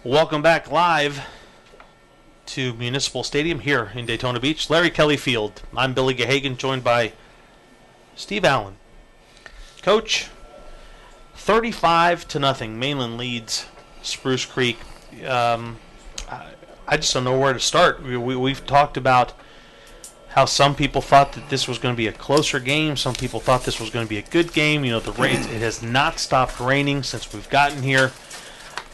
Welcome back live to Municipal Stadium here in Daytona Beach, Larry Kelly Field. I'm Billy Gahagan, joined by Steve Allen. Coach, 35-0, Mainland leads Spruce Creek. I just don't know where to start. We've talked about how some people thought that this was going to be a closer game. Some people thought this was going to be a good game. You know, the rain, it has not stopped raining since we've gotten here.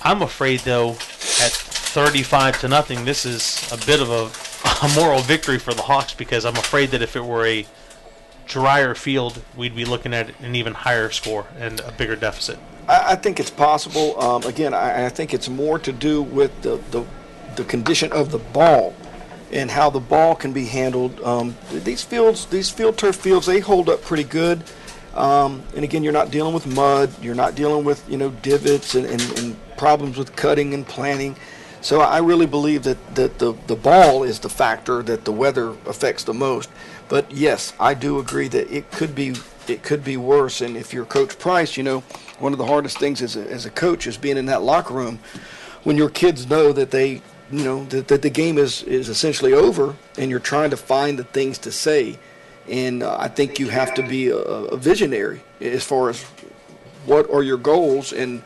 I'm afraid, though, at 35-0, this is a bit of a moral victory for the Hawks, because I'm afraid that if it were a drier field, we'd be looking at an even higher score and a bigger deficit. I think it's possible. Again, I think it's more to do with the condition of the ball and how the ball can be handled. These field turf fields, they hold up pretty good. And again, you're not dealing with mud. You're not dealing with divots and problems with cutting and planting. So I really believe that the ball is the factor that the weather affects the most. But yes, I do agree that it could be worse. And if you're Coach Price, one of the hardest things as a coach is being in that locker room when your kids know that that the game is essentially over, and you're trying to find the things to say. And I think you have to be a visionary as far as what are your goals. And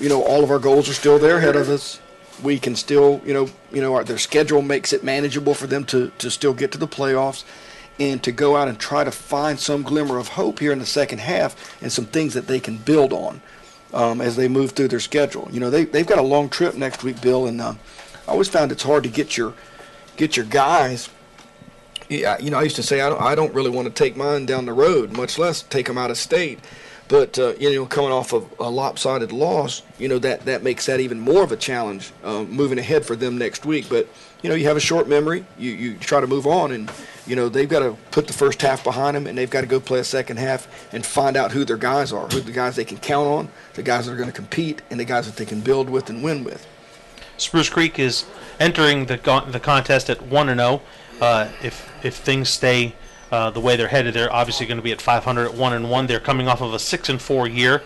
all of our goals are still there ahead of us. We can still, their schedule makes it manageable for them to still get to the playoffs and to go out and try to find some glimmer of hope here in the second half and some things that they can build on as they move through their schedule. They've got a long trip next week, Bill, and I always found it's hard to get your guys. Yeah, I used to say I don't really want to take mine down the road, much less take them out of state. But, coming off of a lopsided loss, that makes that even more of a challenge moving ahead for them next week. But, you have a short memory. You try to move on, and, they've got to put the first half behind them, and they've got to go play a second half and find out who their guys are, who the guys they can count on, the guys that are going to compete, and the guys that they can build with and win with. Spruce Creek is entering the contest at 1-0. If things stay the way they're headed, they're obviously going to be at 500 at 1-1. They're coming off of a 6-4 year.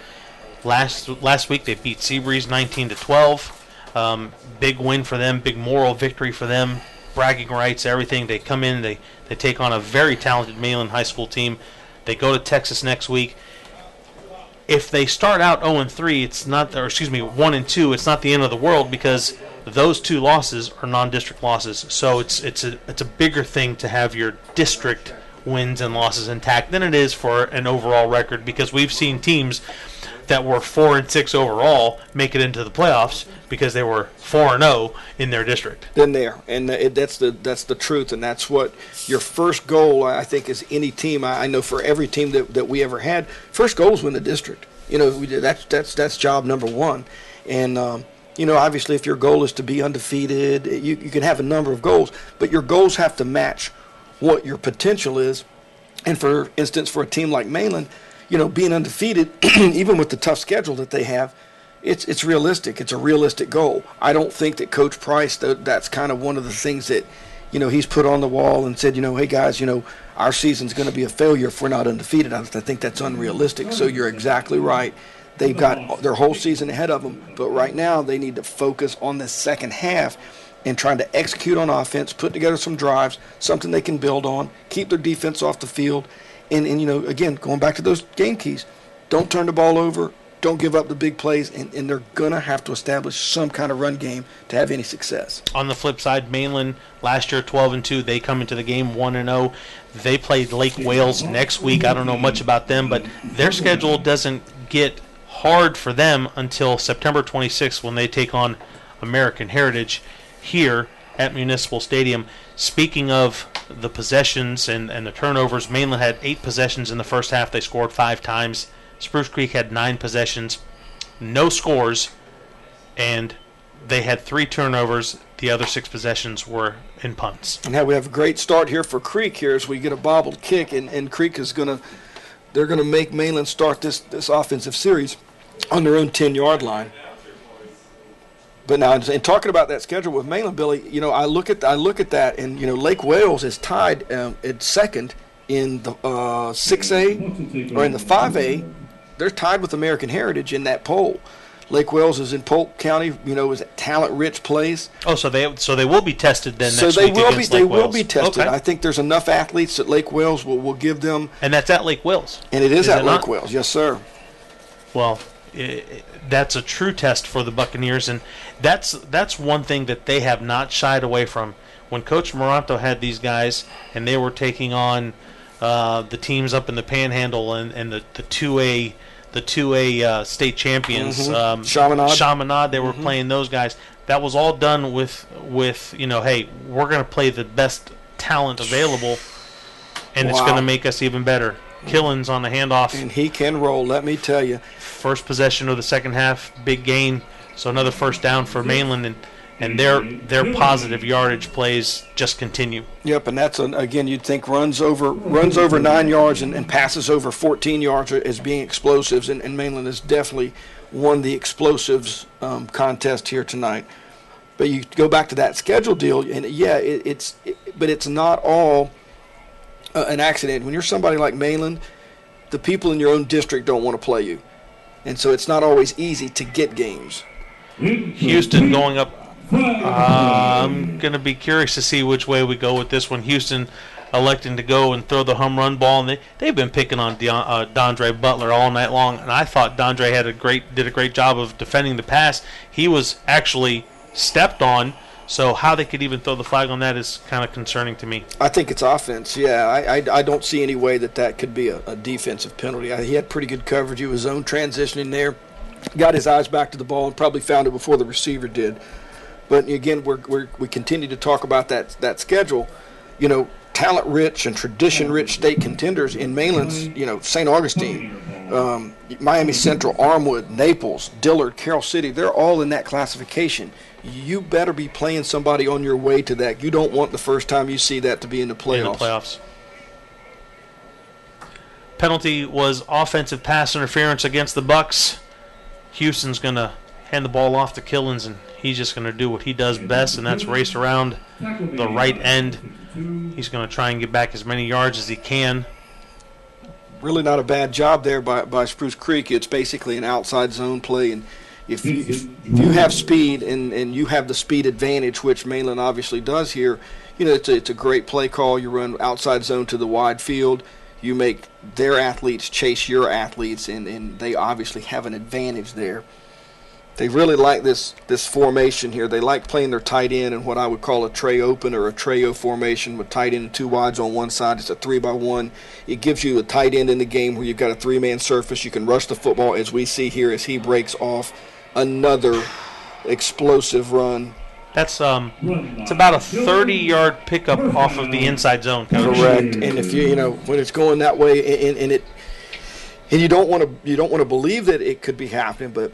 Last week they beat Seabreeze 19-12. Big win for them, big moral victory for them. Bragging rights, everything. They come in, they take on a very talented Mainland High School team. They go to Texas next week. If they start out 0-3, it's not, or excuse me, 1-2, it's not the end of the world, because those two losses are non-district losses. So it's a bigger thing to have your district wins and losses intact than it is for an overall record, because we've seen teams that were 4-6 overall make it into the playoffs because they were 4-0 in their district. Then there, and that's the truth, and that's what your first goal, I think, is any team. I know for every team that we ever had, first goal is win the district. That's job number one, and obviously if your goal is to be undefeated, you can have a number of goals, but your goals have to match what your potential is. And for instance, for a team like Mainland, being undefeated, even with the tough schedule that they have, it's realistic. It's a realistic goal. I don't think that Coach Price, that's kind of one of the things that, he's put on the wall and said, hey guys, our season's going to be a failure if we're not undefeated. I think that's unrealistic. So you're exactly right. They've got their whole season ahead of them, but right now they need to focus on the second half and trying to execute on offense, put together some drives, something they can build on, keep their defense off the field, and again, going back to those game keys, don't turn the ball over, don't give up the big plays, and they're going to have to establish some kind of run game to have any success. On the flip side, Mainland last year 12-2, they come into the game 1-0. They played Lake Wales next week. I don't know much about them, but their schedule doesn't get hard for them until September 26th when they take on American Heritage here at Municipal Stadium. Speaking of the possessions and the turnovers, Mainland had 8 possessions in the first half. They scored 5 times. Spruce Creek had 9 possessions, no scores, and they had 3 turnovers. The other 6 possessions were in punts. And we have a great start here for Creek here as we get a bobbled kick, and Creek is they're going to make Mainland start this offensive series on their own 10-yard line. But now, in talking about that schedule with Mainland, Billy, I look at that, and Lake Wales is tied at second in the 6A or in the 5A. They're tied with American Heritage in that poll. Lake Wales is in Polk County, is a talent-rich place. Oh, so they will be tested then So next they week will be against they Lake will Wales. be tested. Okay. I think there's enough athletes that Lake Wales will give them. And that's at Lake Wales. And it is it at Lake not? Wales, yes, sir. Well, that's a true test for the Buccaneers, and that's one thing that they have not shied away from. When Coach Moranto had these guys, and they were taking on the teams up in the Panhandle and the 2A state champions, Chaminade, they were playing those guys. That was all done with hey, we're going to play the best talent available, and it's going to make us even better. Killins on the handoff. And he can roll, let me tell you. First possession of the second half, big gain. So another first down for Mainland, and their positive yardage plays just continue. Yep, and that's again, you'd think runs over 9 yards and passes over 14 yards as being explosives, and Mainland has definitely won the explosives contest here tonight. But you go back to that schedule deal, and but it's not all an accident. When you're somebody like Mainland, the people in your own district don't want to play you, and so it's not always easy to get games. Houston going up. I'm going to be curious to see which way we go with this one. Houston electing to go and throw the home run ball, and they've been picking on Dondre Butler all night long, and I thought Dondre did a great job of defending the pass. He was actually stepped on, so how they could even throw the flag on that is kind of concerning to me. I think it's offense, yeah. I don't see any way that could be a defensive penalty. He had pretty good coverage. He was zone transitioning there, got his eyes back to the ball, and probably found it before the receiver did. But again, we continue to talk about that schedule. Talent-rich and tradition-rich state contenders in Mainland's, St. Augustine, Miami Central, Armwood, Naples, Dillard, Carroll City, they're all in that classification. You better be playing somebody on your way to that. You don't want the first time you see that to be in the playoffs. Penalty was offensive pass interference against the Bucks. Houston's going to hand the ball off to Killins, and he's just going to do what he does best, and that's race around the right end. He's going to try and get back as many yards as he can. Really not a bad job there by Spruce Creek. It's basically an outside zone play, and if you have speed and you have the speed advantage, which Mainland obviously does here, it's a great play call. You run outside zone to the wide field. You make their athletes chase your athletes, and they obviously have an advantage there. They really like this formation here. They like playing their tight end in what I would call a tray open or a tray-o formation with tight end and two wides on one side. It's a 3-by-1. It gives you a tight end in the game where you've got a three-man surface. You can rush the football, as we see here as he breaks off another explosive run. That's it's about a 30-yard pickup off of the inside zone, Coach. Correct. And if when it's going that way, and you don't want to believe that it could be happening, but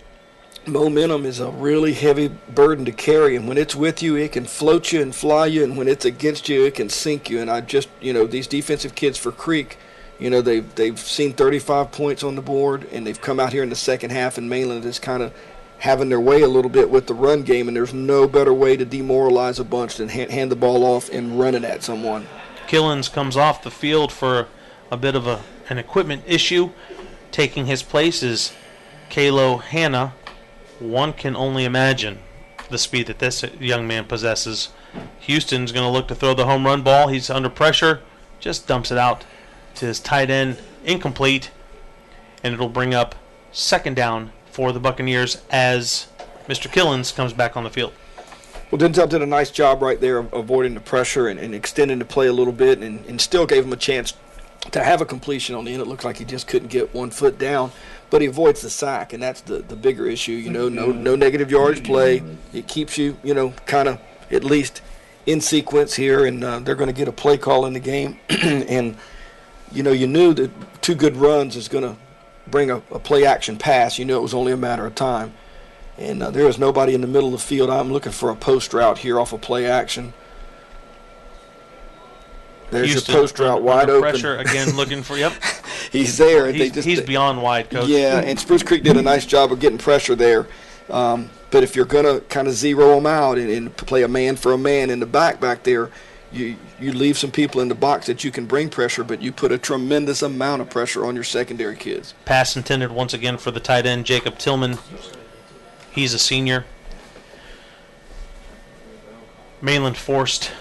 momentum is a really heavy burden to carry, and when it's with you, it can float you and fly you, and when it's against you, it can sink you. And I just, these defensive kids for Creek, they've seen 35 points on the board, and they've come out here in the second half, and Mainland is kind of having their way a little bit with the run game, and there's no better way to demoralize a bunch than hand the ball off and run it at someone. Killins comes off the field for a bit of an equipment issue. Taking his place is Kalo Hanna. One can only imagine the speed that this young man possesses. Houston's going to look to throw the home run ball. He's under pressure. Just dumps it out to his tight end. Incomplete. And it'll bring up second down for the Buccaneers as Mr. Killins comes back on the field. Well, Denzel did a nice job right there of avoiding the pressure and extending the play a little bit and still gave him a chance to have a completion on the end. It looked like he just couldn't get 1 foot down. But he avoids the sack, and that's the bigger issue. No negative yardage play. It keeps you, kind of at least in sequence here, and they're going to get a play call in the game. And, you knew that two good runs is going to bring a play-action pass. You knew it was only a matter of time. And there is nobody in the middle of the field. I'm looking for a post route here off of play-action. There's Houston, your post route wide open. Pressure again, looking for He's there. He's beyond wide, Coach. Yeah, and Spruce Creek did a nice job of getting pressure there. But if you're going to kind of zero them out and play a man for a man in the back there, you leave some people in the box that you can bring pressure, but you put a tremendous amount of pressure on your secondary kids. Pass intended once again for the tight end, Jacob Tillman. He's a senior. Mainland forced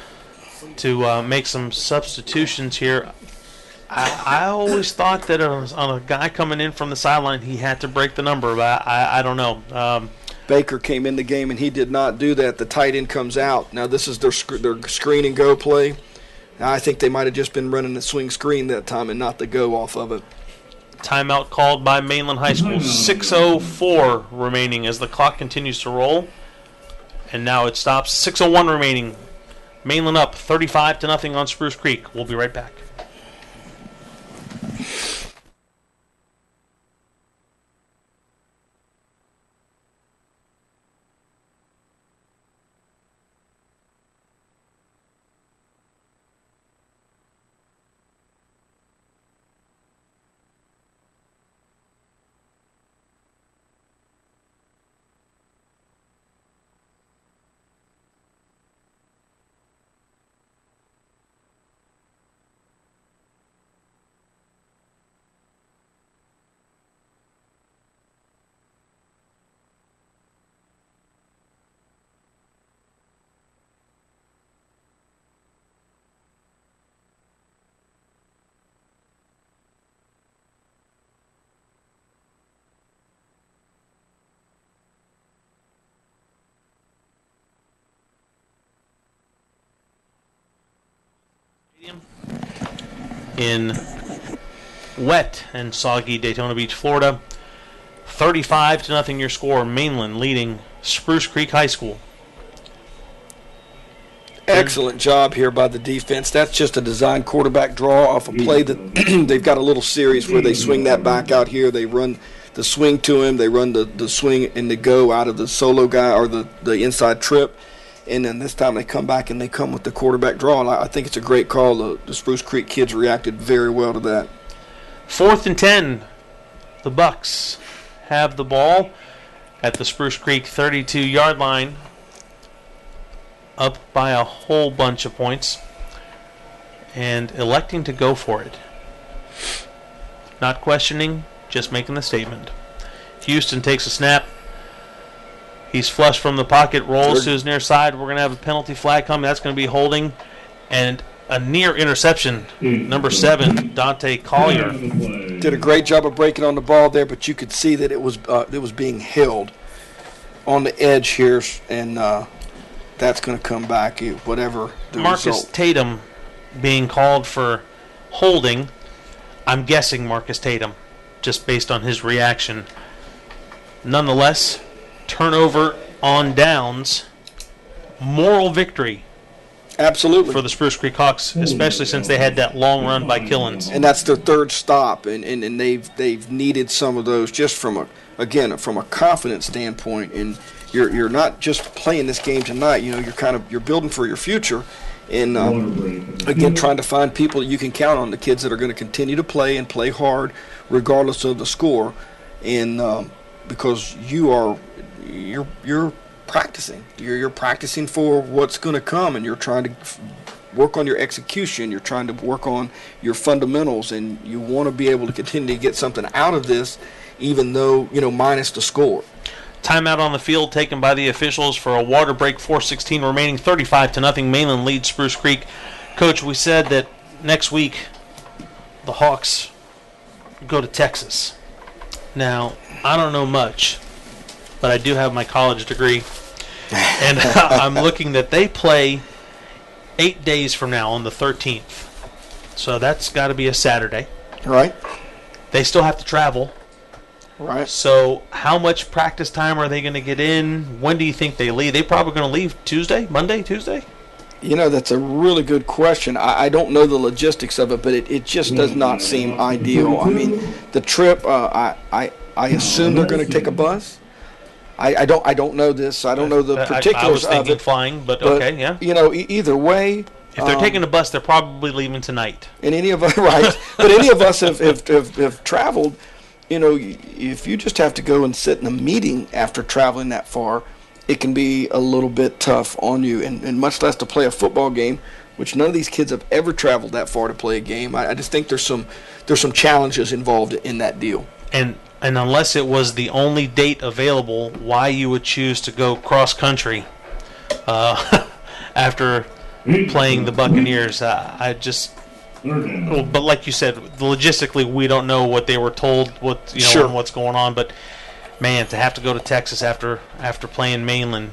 to make some substitutions here. I always thought that on a guy coming in from the sideline, he had to break the number, but I don't know. Baker came in the game, and he did not do that. The tight end comes out. Now, this is their screen and go play. Now, I think they might have just been running the swing screen that time and not the go off of it. Timeout called by Mainland High School. 6:04 remaining as the clock continues to roll. And now it stops. 6:01 remaining. Mainland up 35-0 on Spruce Creek. We'll be right back. In wet and soggy Daytona Beach, Florida. 35-0 your score. Mainland leading Spruce Creek High School. Excellent job here by the defense. That's just a design quarterback draw off a play that they've got a little series where they swing that back out here. They run the swing to him. They run the swing and the go out of the solo guy or the inside trip. And then this time they come back and they come with the quarterback draw. And I think it's a great call. The Spruce Creek kids reacted very well to that. 4th and 10. The Bucks have the ball at the Spruce Creek 32-yard line. Up by a whole bunch of points. And electing to go for it. Not questioning, just making the statement. Houston takes a snap. He's flushed from the pocket, rolls to his near side. We're going to have a penalty flag coming. That's going to be holding. And a near interception. Number 7, Dante Collier. Did a great job of breaking on the ball there, but you could see that it was being held on the edge here, and that's going to come back, whatever the Marcus result. Tatum being called for holding. I'm guessing Marcus Tatum, just based on his reaction. Nonetheless, turnover on downs, moral victory. Absolutely. For the Spruce Creek Hawks, especially since they had that long run by Killens. And that's their third stop, and they've needed some of those just from a confidence standpoint. And you're not just playing this game tonight. You're building for your future, and again trying to find people that you can count on, the kids that are going to continue to play and play hard regardless of the score, and because you're practicing. You're practicing for what's going to come, and you're trying to work on your execution. You're trying to work on your fundamentals, and you want to be able to continue to get something out of this, even though, minus the score. Timeout on the field taken by the officials for a water break. 4:16 remaining. 35-0. Mainland leads Spruce Creek. Coach, we said that next week the Hawks go to Texas. Now, I don't know much, but I do have my college degree. And I'm looking that they play 8 days from now on the 13th. So that's got to be a Saturday. Right. They still have to travel. Right. So how much practice time are they going to get in? When do you think they leave? They probably going to leave Monday, Tuesday? That's a really good question. I don't know the logistics of it, but it just does not seem ideal. I mean, the trip, I assume they're going to take a bus. I don't know this. I don't know the particulars I was thinking of it. Flying, but okay, yeah. Either way. If they're taking a bus, they're probably leaving tonight. And any of us, right? But any of us have traveled. If you just have to go and sit in a meeting after traveling that far, it can be a little bit tough on you, and much less to play a football game, which none of these kids have ever traveled that far to play a game. I just think there's some challenges involved in that deal. And and unless it was the only date available, why you would choose to go cross country after playing the Buccaneers. I just, well, but like you said, logistically we don't know what they were told, what Sure. and what's going on. But man, to have to go to Texas after playing Mainland.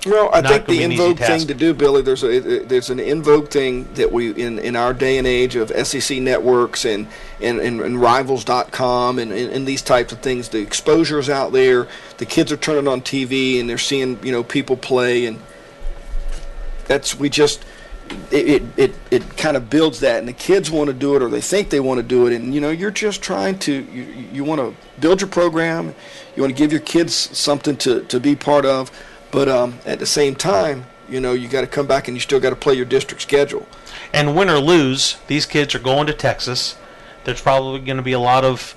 Well, I Not think gonna the be an easy in vogue task. thing to do, Billy. There's an in vogue thing that we in our day and age of SEC networks and Rivals.com and these types of things. The exposure's out there. The kids are turning on TV and they're seeing people play, and it kind of builds that, and the kids want to do it, or they think they want to do it, and you're just trying to you want to build your program. You want to give your kids something to be part of. But at the same time, you got to come back and you still got to play your district schedule. And win or lose, these kids are going to Texas. There's probably going to be a lot of,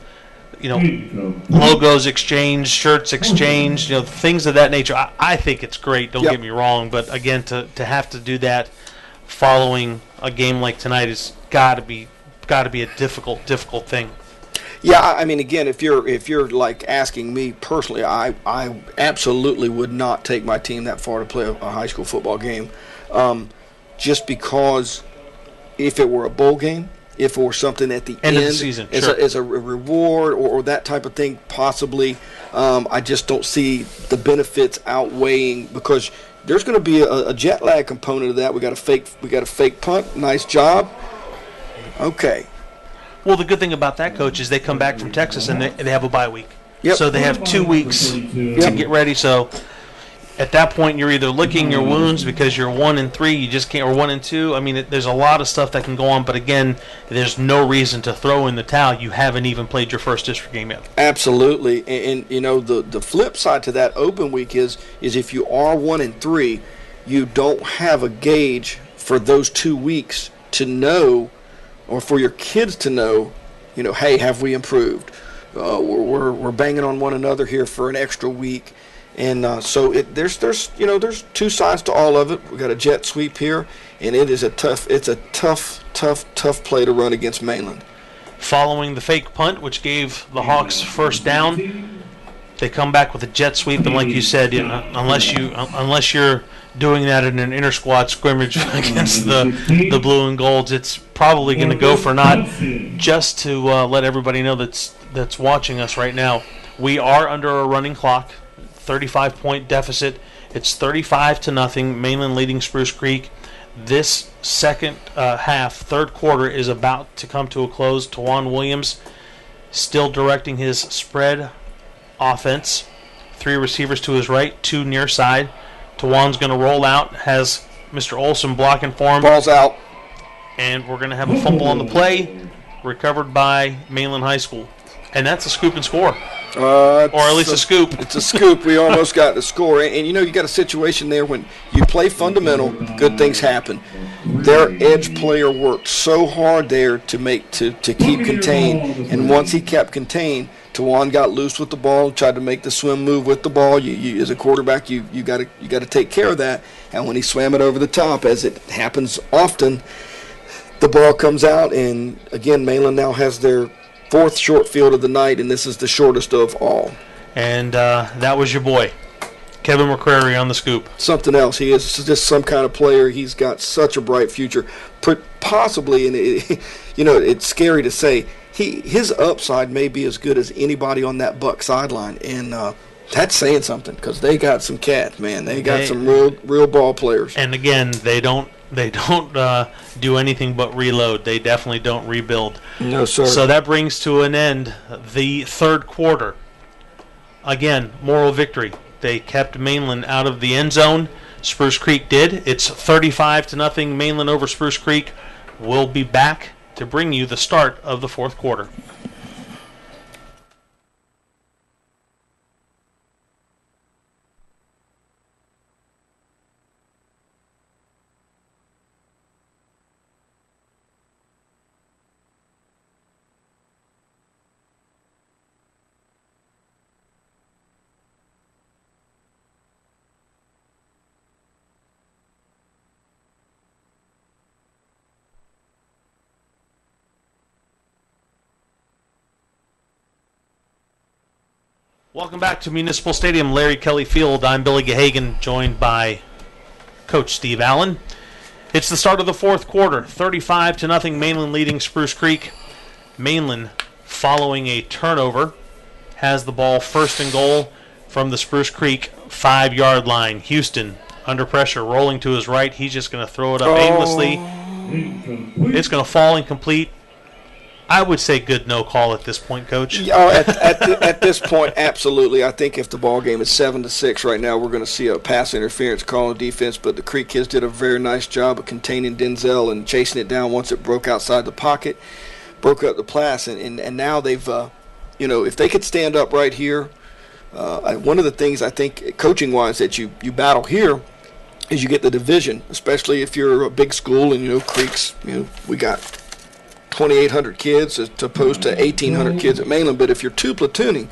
logos exchanged, shirts exchanged, things of that nature. I think it's great. Don't Yep. get me wrong, but again, to have to do that following a game like tonight is got to be a difficult thing. Yeah, I mean, again, if you're like asking me personally, I absolutely would not take my team that far to play a high school football game, just because if it were a bowl game, if it were something at the End of the season, as, sure. as a reward or that type of thing, possibly, I just don't see the benefits outweighing, because there's going to be a jet lag component of that. We got a fake punt. Nice job. Okay. Well, the good thing about that, Coach, is they come back from Texas and they have a bye week. Yep. So they have 2 weeks to Yep. get ready. So at that point, you're either licking your wounds because you're 1-3, you just can't, or 1-2. I mean, there's a lot of stuff that can go on. But again, there's no reason to throw in the towel. You haven't even played your first district game yet. Absolutely, and the flip side to that open week is if you are 1-3, you don't have a gauge for those 2 weeks to know, or for your kids to know, hey, have we improved? We're banging on one another here for an extra week, and so there's two sides to all of it. We got a jet sweep here, and it's a tough play to run against Mainland. Following the fake punt, which gave the Hawks first down, they come back with a jet sweep, and like you said, unless you're doing that in an inter squad scrimmage against the blue and golds, it's probably going to go for naught. Just to let everybody know that's watching us right now, we are under a running clock, 35-point deficit. It's 35-0. Mainland leading Spruce Creek. This second half, third quarter, is about to come to a close. Tawan Williams still directing his spread offense. 3 receivers to his right, 2 near side. Tawan's going to roll out, has Mr. Olson blocking for him. Ball's out. And we're going to have a fumble on the play, recovered by Mainland High School. And that's a scoop and score. Or at least a scoop. It's a scoop. We almost got the score. And you got a situation there when you play fundamental, good things happen. Their edge player worked so hard there to keep contained. And once he kept contained, Tawan got loose with the ball, tried to make the swim move with the ball. You as a quarterback, you got to take care of that. And when he swam it over the top, as it happens often, the ball comes out. And again, Mainland now has their 4th short field of the night, and this is the shortest of all. And that was your boy, Kevin McCrary, on the scoop. Something else. He is just some kind of player. He's got such a bright future. Possibly, and it's scary to say, his upside may be as good as anybody on that Buck sideline, and that's saying something, because they got some cats, man. They got some real ball players. And again, they don't do anything but reload. They definitely don't rebuild. No, sir. So that brings to an end the third quarter. Again, moral victory. They kept Mainland out of the end zone. Spruce Creek did. It's 35-0 Mainland over Spruce Creek. We'll be back to bring you the start of the fourth quarter. Welcome back to Municipal Stadium, Larry Kelly Field. I'm Billy Gahagan, joined by Coach Steve Allen. It's the start of the fourth quarter, 35-0, Mainland leading Spruce Creek. Mainland, following a turnover, has the ball first and goal from the Spruce Creek 5-yard line. Houston, under pressure, rolling to his right. He's just going to throw it up aimlessly. It's going to fall incomplete. I would say good no call at this point, Coach. At this point, absolutely. I think if the ball game is 7-6 right now, we're going to see a pass interference call on defense. But the Creek kids did a very nice job of containing Denzel and chasing it down once it broke outside the pocket, broke up the pass, and now they've, if they could stand up right here. One of the things I think coaching-wise that you battle here is you get the division, especially if you're a big school and Creeks. We got 2,800 kids as opposed to 1,800 kids at Mainland. But if you're two platooning,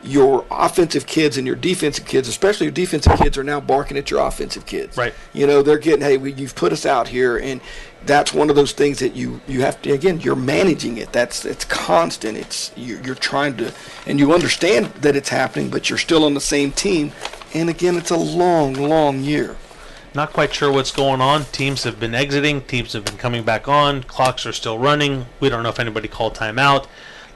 your offensive kids and your defensive kids, especially your defensive kids, are now barking at your offensive kids. Right. They're getting, hey, you've put us out here, and that's one of those things that you have to, again, you're managing it. It's constant. You're trying to, and you understand that it's happening, but you're still on the same team. And again, it's a long, long year. Not quite sure what's going on. Teams have been exiting. Teams have been coming back on. Clocks are still running. We don't know if anybody called timeout.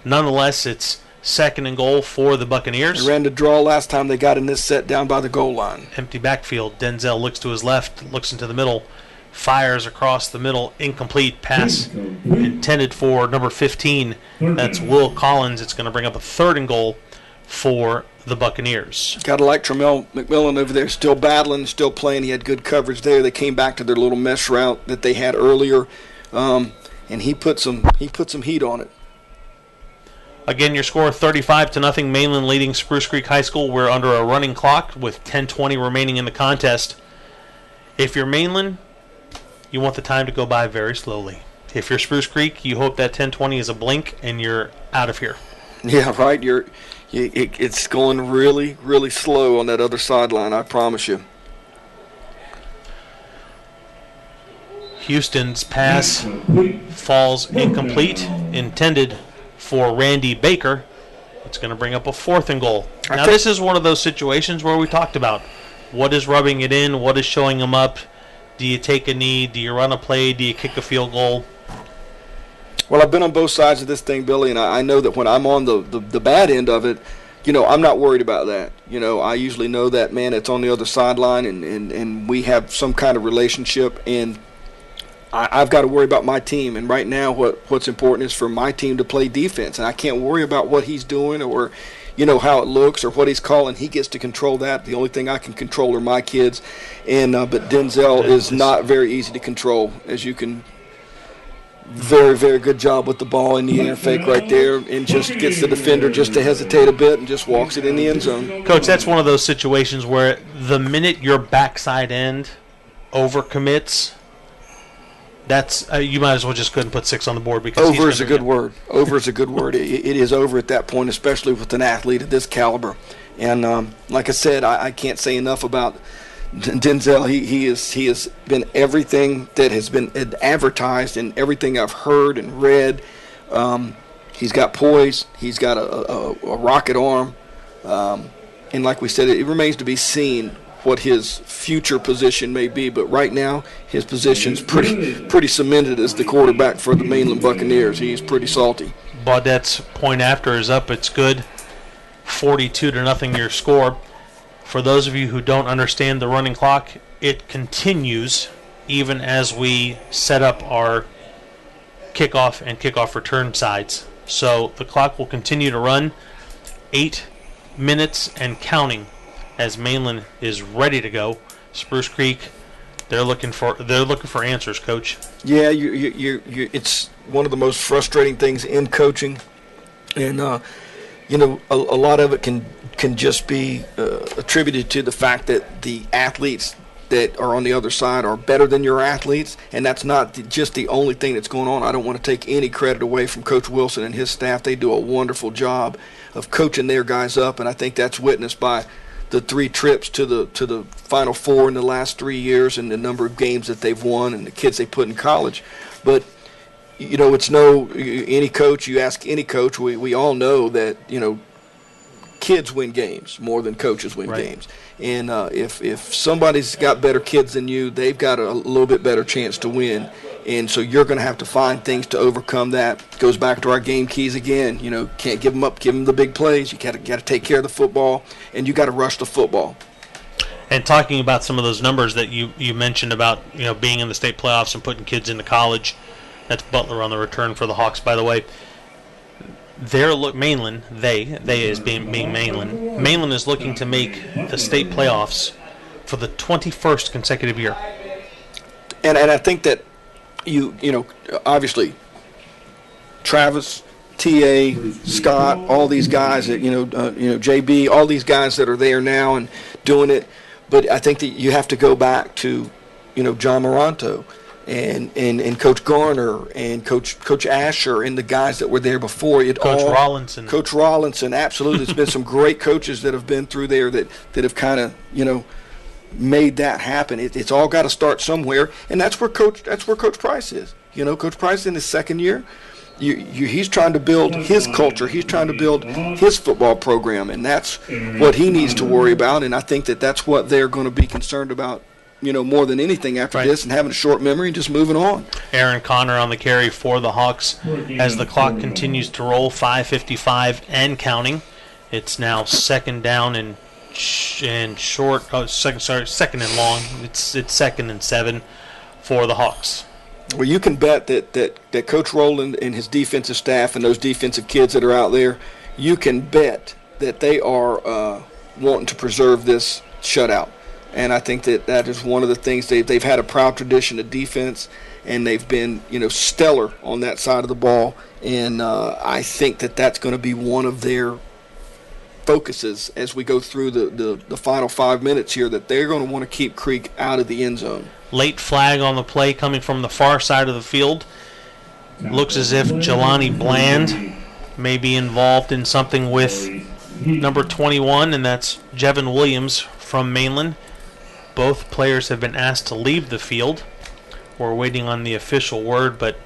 Nonetheless, it's second and goal for the Buccaneers. They ran the draw last time they got in this set down by the goal line. Empty backfield. Denzel looks to his left, looks into the middle, fires across the middle. Incomplete pass intended for number 15. That's Will Collins. It's going to bring up a third and goal for the Buccaneers. Got to like Tramel McMillan over there, still battling, still playing. He had good coverage there. They came back to their little mesh route that they had earlier, and he put some heat on it. Again, your score 35-0, Mainland leading Spruce Creek High School. We're under a running clock with 10:20 remaining in the contest. If you're Mainland, you want the time to go by very slowly. If you're Spruce Creek, you hope that 10:20 is a blink and you're out of here. Yeah, right. It's going really, really slow on that other sideline, I promise you. Houston's pass falls incomplete, intended for Randy Baker. It's going to bring up a fourth and goal. Now, this is one of those situations where we talked about what is rubbing it in, what is showing them up. Do you take a knee? Do you run a play? Do you kick a field goal? Well, I've been on both sides of this thing, Billy, and I know that when I'm on the bad end of it, I'm not worried about that. I usually know that, man, it's on the other sideline, and we have some kind of relationship, and I've got to worry about my team. And right now what's important is for my team to play defense, and I can't worry about what he's doing or how it looks or what he's calling. He gets to control that. The only thing I can control are my kids, and but Denzel is not very easy to control, as you can. Very, very good job with the ball in the air fake right there, and just gets the defender just to hesitate a bit and just walks it in the end zone. Coach, that's one of those situations where the minute your backside end overcommits, that's you might as well just go ahead and put 6 on the board because over is a good word. Over is a good word. It is over at that point, especially with an athlete of this caliber. And like I said, I can't say enough about Denzel. He has been everything that has been advertised and everything I've heard and read. He's got poise. He's got a rocket arm. And like we said, it remains to be seen what his future position may be. But right now, his position's pretty cemented as the quarterback for the Mainland Buccaneers. He's pretty salty. Baudette's point after is up. It's good. 42-0 your score. For those of you who don't understand the running clock, it continues even as we set up our kickoff and kickoff return sides. So the clock will continue to run 8 minutes and counting as Mainland is ready to go. Spruce Creek, they're looking for answers, Coach. Yeah, it's one of the most frustrating things in coaching, and a lot of it can just be attributed to the fact that the athletes that are on the other side are better than your athletes, and that's not just the only thing that's going on. I don't want to take any credit away from Coach Wilson and his staff. They do a wonderful job of coaching their guys up, and I think that's witnessed by the 3 trips to the Final Four in the last 3 years and the number of games that they've won and the kids they put in college. But it's any coach, you ask any coach, we all know that, kids win games more than coaches win Right. games. And if somebody's got better kids than you, they've got a little bit better chance to win. And so you're going to have to find things to overcome that. Goes back to our game keys again. You know, can't give them up, give them the big plays. You got to take care of the football, and you got to rush the football. And talking about some of those numbers that you mentioned about, you know, being in the state playoffs and putting kids into college, that's Butler on the return for the Hawks, by the way. Mainland, they as being Mainland. Mainland is looking to make the state playoffs for the 21st consecutive year. And I think that you know, obviously, Travis, TA, Scott, all these guys that, JB, all these guys that are there now and doing it. But I think that you have to go back to, John Moranto and Coach Garner and Coach Asher and the guys that were there before. Coach Rollinson. Coach Rollinson, absolutely. There's been some great coaches that have been through there that have kind of, made that happen. It's all got to start somewhere, and that's where Coach Price is. Coach Price in his second year, he's trying to build his culture. He's trying to build his football program, and that's what he needs to worry about. And I think that that's what they're going to be concerned about, more than anything after this, and having a short memory and just moving on. Aaron Connor on the carry for the Hawks as the clock continues to roll, 5:55 and counting. It's now second down and short. Second and long. It's second and 7 for the Hawks. Well, you can bet that Coach Rowland and his defensive staff and those defensive kids that are out there, you can bet that they are wanting to preserve this shutout. And I think that is one of the things they've had a proud tradition of defense, and they've been stellar on that side of the ball. And I think that's going to be one of their focuses as we go through the final 5 minutes here, that they're going to want to keep Creek out of the end zone. Late flag on the play coming from the far side of the field. Looks as if Jelani Bland may be involved in something with number 21, and that's Jevin Williams from Mainland. Both players have been asked to leave the field. We're waiting on the official word, but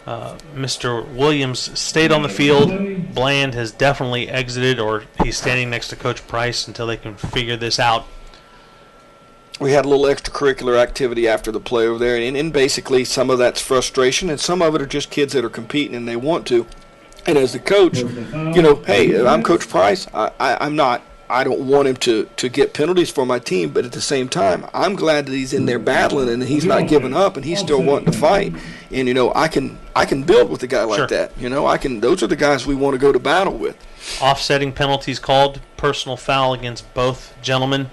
Mr. Williams stayed on the field. Bland has definitely exited, or he's standing next to Coach Price until they can figure this out. We had a little extracurricular activity after the play over there, and basically some of that's frustration, and some of it are just kids that are competing and they want to. And as the coach, hey, I'm Coach Price. I don't want him to get penalties for my team, but at the same time, I'm glad that he's in there battling and he's not giving up and he's still wanting to fight. And I can build with a guy like that. Those are the guys we want to go to battle with. Offsetting penalties called, personal foul against both gentlemen.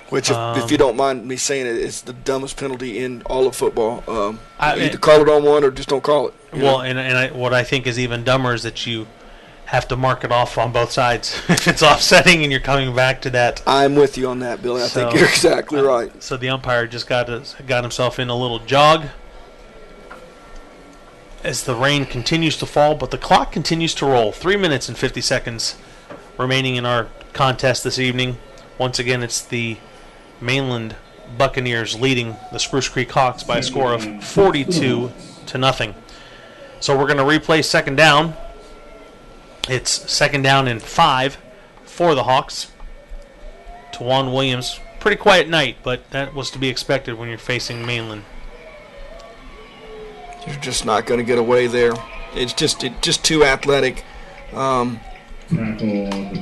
Which, if you don't mind me saying it, it's the dumbest penalty in all of football. Either call it on one or just don't call it. What I think is even dumber is that you have to mark it off on both sides if it's offsetting and you're coming back to that. I'm with you on that, Billy. I think you're exactly right. So the umpire just got himself in a little jog as the rain continues to fall, but the clock continues to roll. 3 minutes and 50 seconds remaining in our contest this evening. Once again, it's the Mainland Buccaneers leading the Spruce Creek Hawks by a score of 42-0. So we're going to replay second down. It's second down and 5 for the Hawks. Tawan Williams, pretty quiet night, but that was to be expected when you're facing Mainland. You're just not going to get away there. It's just too athletic.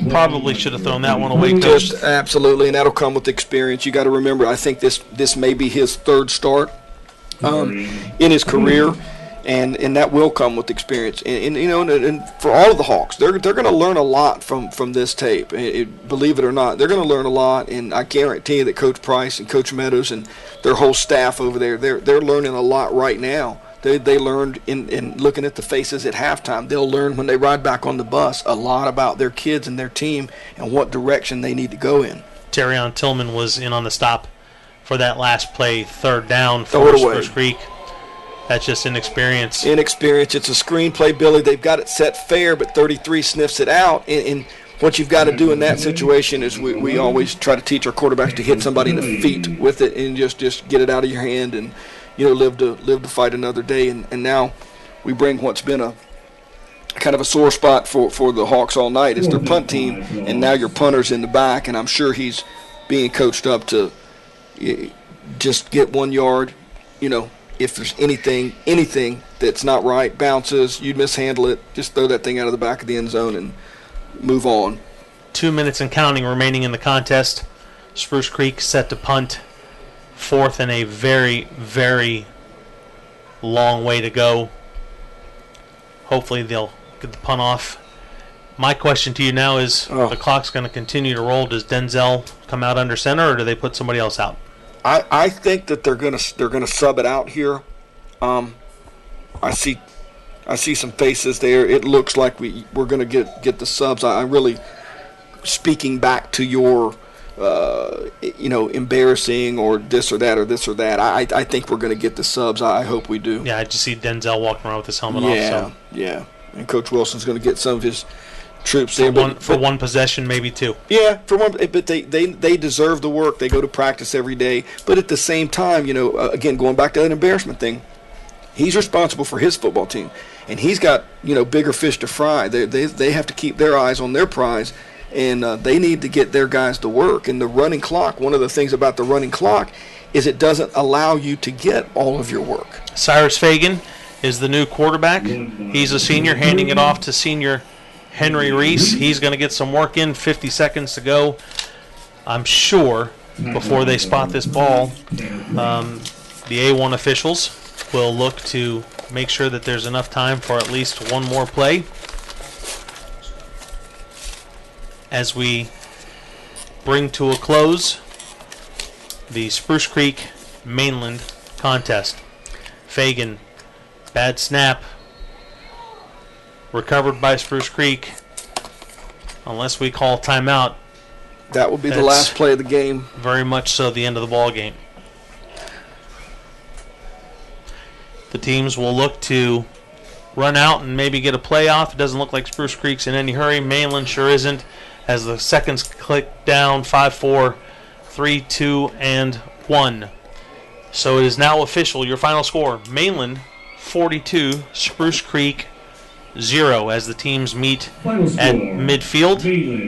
Probably should have thrown that one away, Coach. Just absolutely, and that'll come with experience. You got to remember, I think this may be his third start in his career, and that will come with experience. And for all of the Hawks, they're going to learn a lot from this tape. Believe it or not, they're going to learn a lot, and I guarantee you that Coach Price and Coach Meadows and their whole staff over there, they're learning a lot right now. They learned in looking at the faces at halftime. They'll learn when they ride back on the bus a lot about their kids and their team and what direction they need to go in. Terrion Tillman was in on the stop for that last play, third down for Spruce Creek. That's just inexperience. Inexperience. It's a screenplay, Billy. They've got it set fair, but 33 sniffs it out. And what you've got to do in that situation is we always try to teach our quarterbacks to hit somebody in the feet with it and just get it out of your hand and live to fight another day. And now we bring what's been kind of a sore spot for the Hawks all night. It's their punt team, and now your punter's in the back, and I'm sure he's being coached up to just get 1 yard. If there's anything that's not right, bounces, you mishandle it, just throw that thing out of the back of the end zone and move on. 2 minutes and counting remaining in the contest. Spruce Creek set to punt. Fourth and a very, very long way to go. Hopefully they'll get the punt off. My question to you now is, the clock's going to continue to roll. Does Denzel come out under center, or do they put somebody else out? I think that they're gonna sub it out here. I see some faces there. It looks like we're gonna get the subs. I really, speaking back to your embarrassing or this or that. I think we're gonna get the subs. I hope we do. Yeah, I just see Denzel walking around with his helmet off. So. Yeah. And Coach Wilson's gonna get some of his troops there, for one possession, maybe two. Yeah, for one, but they deserve the work. They go to practice every day, but at the same time, again, going back to that embarrassment thing, he's responsible for his football team, and he's got bigger fish to fry. They have to keep their eyes on their prize, and they need to get their guys to work. And the running clock, one of the things about the running clock is it doesn't allow you to get all of your work. Cyrus Fagan is the new quarterback. He's a senior, handing it off to senior Henry Reese. He's going to get some work in. 50 seconds to go. I'm sure before they spot this ball, the A1 officials will look to make sure that there's enough time for at least one more play as we bring to a close the Spruce Creek Mainland contest. Fagan, bad snap. Recovered by Spruce Creek. Unless we call timeout. That will be the last play of the game. Very much so, the end of the ball game. The teams will look to run out and maybe get a play off. It doesn't look like Spruce Creek's in any hurry. Mainland sure isn't. As the seconds click down, 5-4, 3, 2, and 1. So it is now official. Your final score: Mainland 42, Spruce Creek 0, as the teams meet at midfield.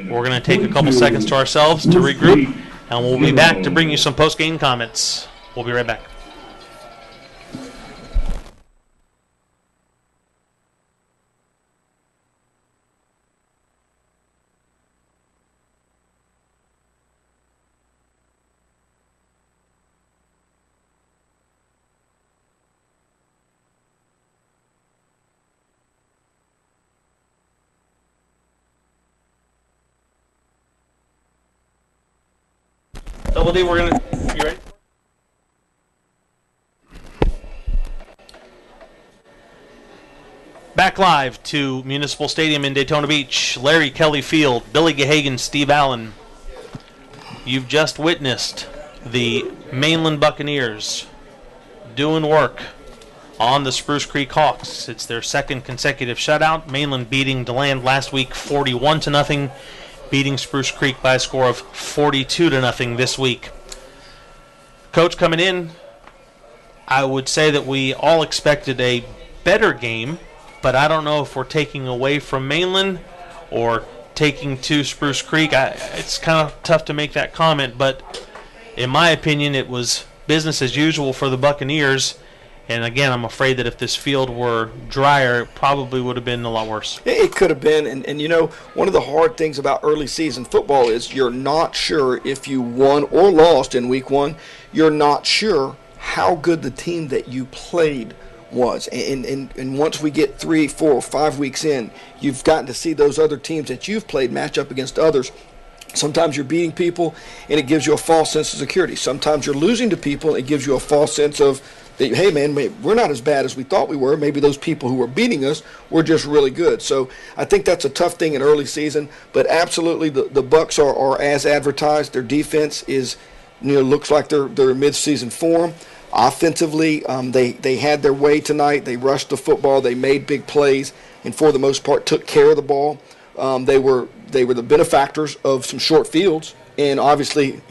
We're going to take a couple seconds to ourselves to regroup, and we'll be back to bring you some post-game comments. We'll be right back. Double D, you ready? Back live to Municipal Stadium in Daytona Beach. Larry Kelly Field, Billy Gahagan, Steve Allen. You've just witnessed the Mainland Buccaneers doing work on the Spruce Creek Hawks. It's their second consecutive shutout. Mainland beating DeLand last week 41-0. Beating Spruce Creek by a score of 42-0 this week. Coach, coming in, I would say that we all expected a better game, but I don't know if we're taking away from Mainland or taking to Spruce Creek. It's kind of tough to make that comment, but in my opinion, it was business as usual for the Buccaneers. And again, I'm afraid that if this field were drier, it probably would have been a lot worse. It could have been. And one of the hard things about early season football is you're not sure if you won or lost in week one. You're not sure how good the team that you played was. And once we get 3, 4, 5 weeks in, you've gotten to see those other teams that you've played match up against others. Sometimes you're beating people, and it gives you a false sense of security. Sometimes you're losing to people, and it gives you a false sense of, hey, man, we're not as bad as we thought we were. Maybe those people who were beating us were just really good. So I think that's a tough thing in early season. But absolutely, the Bucs are as advertised. Their defense is, looks like they're in mid-season form. Offensively, they had their way tonight. They rushed the football. They made big plays, and for the most part, took care of the ball. They were the benefactors of some short fields, and obviously,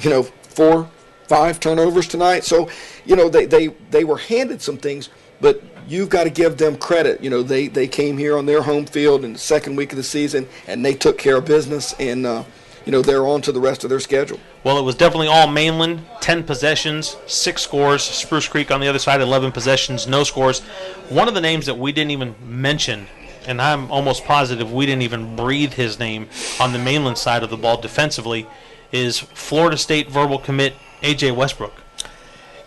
4, 5 turnovers tonight. So, they were handed some things, but you've got to give them credit. You know, they came here on their home field in the second week of the season, and they took care of business, and you know, they're on to the rest of their schedule. Well, it was definitely all Mainland, 10 possessions, 6 scores. Spruce Creek on the other side, 11 possessions, no scores. One of the names that we didn't even mention, and I'm almost positive we didn't even breathe his name on the Mainland side of the ball defensively, is Florida State verbal commit A.J. Westbrook.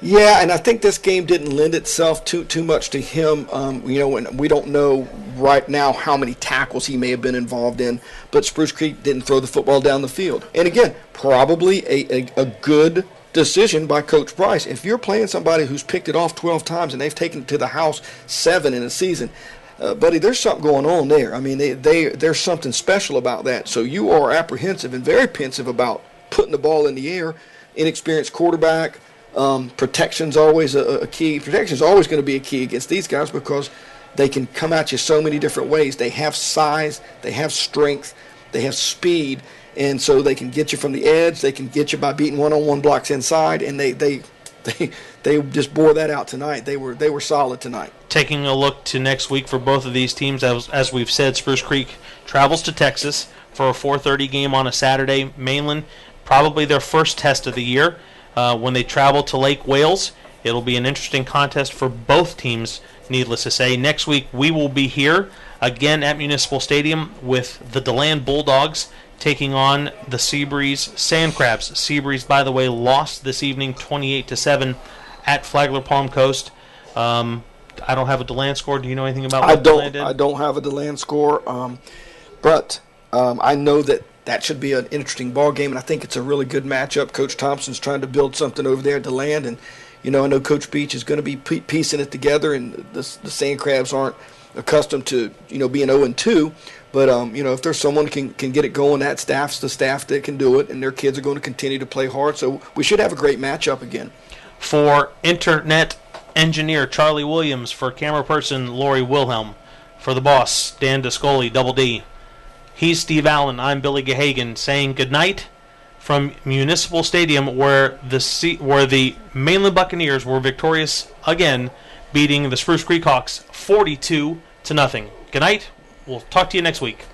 Yeah, and I think this game didn't lend itself too much to him. You know, and we don't know right now how many tackles he may have been involved in, but Spruce Creek didn't throw the football down the field. And again, probably a good decision by Coach Price. If you're playing somebody who's picked it off 12 times and they've taken it to the house 7 in a season, buddy, there's something going on there. I mean, there's something special about that. So you are apprehensive and very pensive about putting the ball in the air. Inexperienced quarterback. Protection's always a key. Protection's always going to be a key against these guys because they can come at you so many different ways. They have size, they have strength, they have speed, and so they can get you from the edge. They can get you by beating one-on-one blocks inside, and they just bore that out tonight. They were solid tonight. Taking a look to next week for both of these teams, as we've said, Spruce Creek travels to Texas for a 4:30 game on a Saturday. Mainland, probably their first test of the year. When they travel to Lake Wales, it'll be an interesting contest for both teams, needless to say. Next week, we will be here again at Municipal Stadium with the DeLand Bulldogs taking on the Seabreeze Sand Crabs. Seabreeze, by the way, lost this evening 28-7 at Flagler Palm Coast. I don't have a DeLand score. Do you know anything about what DeLand did? I don't have a DeLand score, but I know that should be an interesting ball game, and I think it's a really good matchup. Coach Thompson's trying to build something over there at DeLand, and you know, I know Coach Beach is going to be piecing it together, and the Sand Crabs aren't accustomed to, you know, being 0-2. But you know, if there's someone can get it going, that staff's the staff that can do it, and their kids are going to continue to play hard. So we should have a great matchup again. For internet engineer Charlie Williams, for camera person Lori Wilhelm, for the boss Dan Descoli, Double D. He's Steve Allen. I'm Billy Gahagan saying goodnight from Municipal Stadium, where the Mainland Buccaneers were victorious again, beating the Spruce Creek Hawks 42-0. Good night. We'll talk to you next week.